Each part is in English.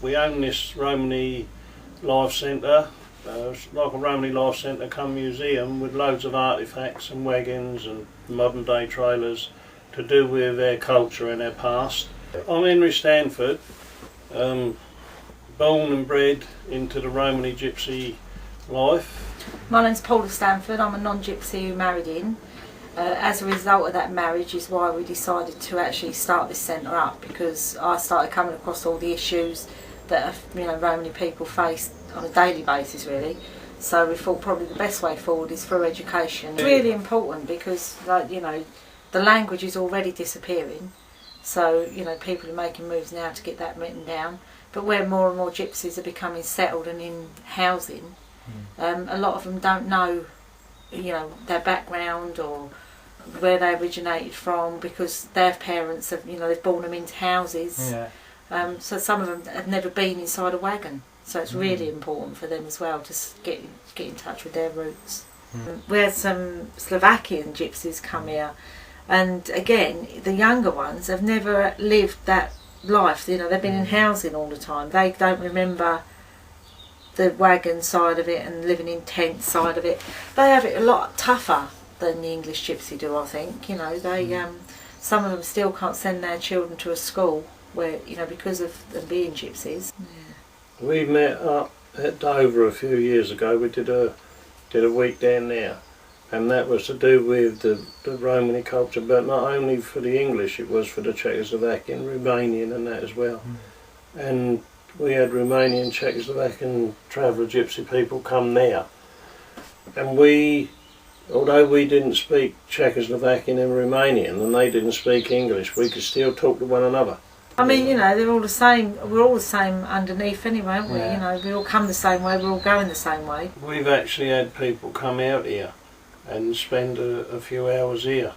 we own this Romany Life Centre. It's like a Romany Life Centre come museum with loads of artefacts and wagons and modern day trailers to do with their culture and their past. I'm Henry Stanford, born and bred into the Romany gypsy life. My name's Paula Stanford. I'm a non-gypsy who married in. As a result of that marriage is why we decided to actually start this centre up, because I started coming across all the issues that Romany people face on a daily basis really. So we thought probably the best way forward is through education. It's really important because the language is already disappearing, so people are making moves now to get that written down. But where more and more gypsies are becoming settled and in housing, a lot of them don't know their background or where they originated from, because their parents have they've born them into houses. So some of them have never been inside a wagon, so it's really important for them as well to get in touch with their roots. We had some Slovakian gypsies come here, and again the younger ones have never lived that life. They've been in housing all the time. They don't remember the wagon side of it and living in tent side of it. They have it a lot tougher than the English gypsy do, I think. They some of them still can't send their children to a school where because of them being gypsies. We met up at Dover a few years ago. We did a week down there, and that was to do with the Romany culture, but not only for the English, it was for the Czechoslovakian, Romanian and that as well. And we had Romanian, Czechoslovakian traveller gypsy people come there, and although we didn't speak Czechoslovakian and Romanian and they didn't speak English, we could still talk to one another. I mean, they're all the same. We're all the same underneath anyway, aren't we? Yeah. We all come the same way, we're all going the same way. We've actually had people come out here and spend a few hours here,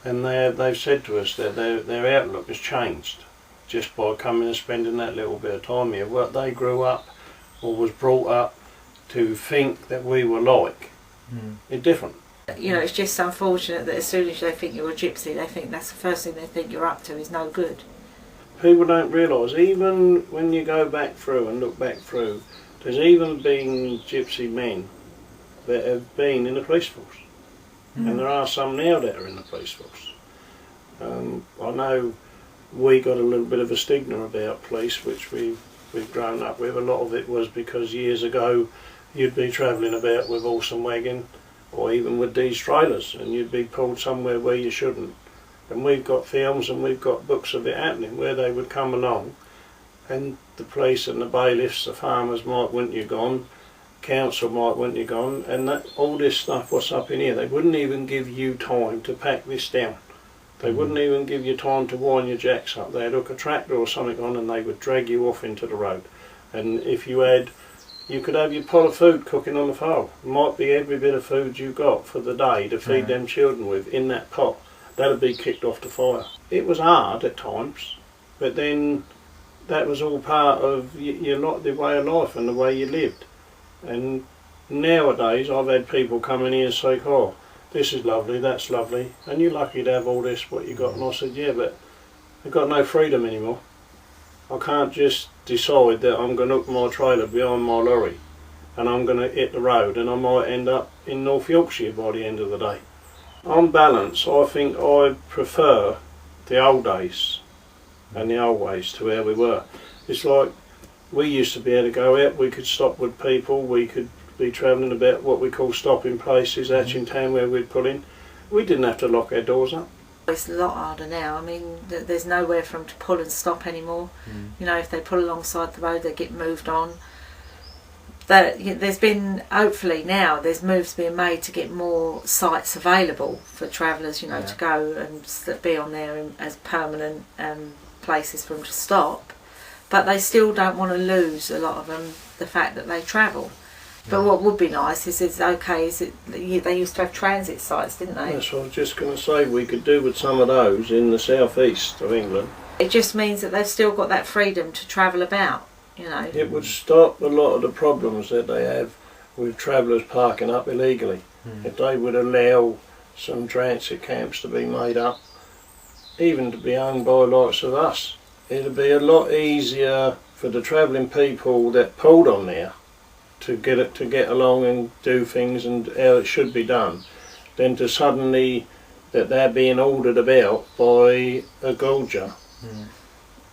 and they've said to us that their outlook has changed just by coming and spending that little bit of time here. What they grew up or was brought up to think that we were like, it's different. It's just unfortunate that as soon as they think you're a gypsy, they think that's the first thing they think you're up to is no good. People don't realise, even when you go back through and look back through, there's even been gypsy men that have been in the police force. And there are some now that are in the police force. I know we got a little bit of a stigma about police, which we've grown up with. A lot of it was because years ago you'd be travelling about with horse and wagon, or even with these trailers, and you'd be pulled somewhere where you shouldn't. And we've got films and we've got books of it happening, where they would come along and the police and the bailiffs, the farmers might want you gone, council might want you gone, and that, all this stuff what's up in here, they wouldn't even give you time to pack this down. They wouldn't even give you time to wind your jacks up. They'd hook a tractor or something on and they would drag you off into the road. And if you could have your pot of food cooking on the fire. It might be every bit of food you got for the day to feed them children with in that pot. That'd be kicked off the fire. It was hard at times, but then that was all part of the way of life and the way you lived. And nowadays I've had people come in here and say, oh, this is lovely, that's lovely, and you're lucky to have all this, what you got. And I said, yeah, but I've got no freedom anymore. I can't just decide that I'm going to hook my trailer behind my lorry and I'm going to hit the road and I might end up in North Yorkshire by the end of the day. On balance, I think I prefer the old days and the old ways to where we were. It's like we used to be able to go out, we could stop with people, we could be travelling about what we call stopping places, that's in town where we'd pull in. We didn't have to lock our doors up. It's a lot harder now. I mean, there's nowhere for them to pull and stop anymore. If they pull alongside the road, they get moved on. There's been, hopefully now, there's moves being made to get more sites available for travellers, to go and be on there as permanent places for them to stop. But they still don't want to lose, a lot of them, the fact that they travel. But what would be nice is they used to have transit sites, didn't they? That's what I was just going to say. We could do with some of those in the southeast of England. It just means that they've still got that freedom to travel about, It would stop a lot of the problems that they have with travellers parking up illegally. If they would allow some transit camps to be made up, even to be owned by likes of us, it'd be a lot easier for the travelling people that pulled on there to get along and do things and how it should be done, then to suddenly that they're being ordered about by a gorger.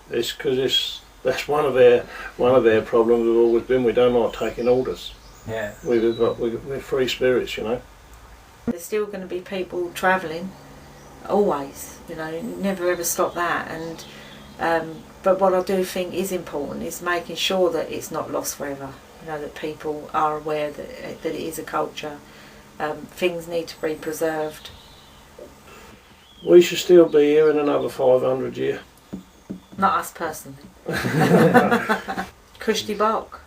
It's because that's one of our problems. We've always been, we don't like taking orders. Yeah. We're free spirits, you know. There's still going to be people travelling, always. You know, never ever stop that. And but what I do think is important is making sure that it's not lost forever. You know, that people are aware that it is a culture. Things need to be preserved. We should still be here in another 500 years. Not us personally. Kushti Bok.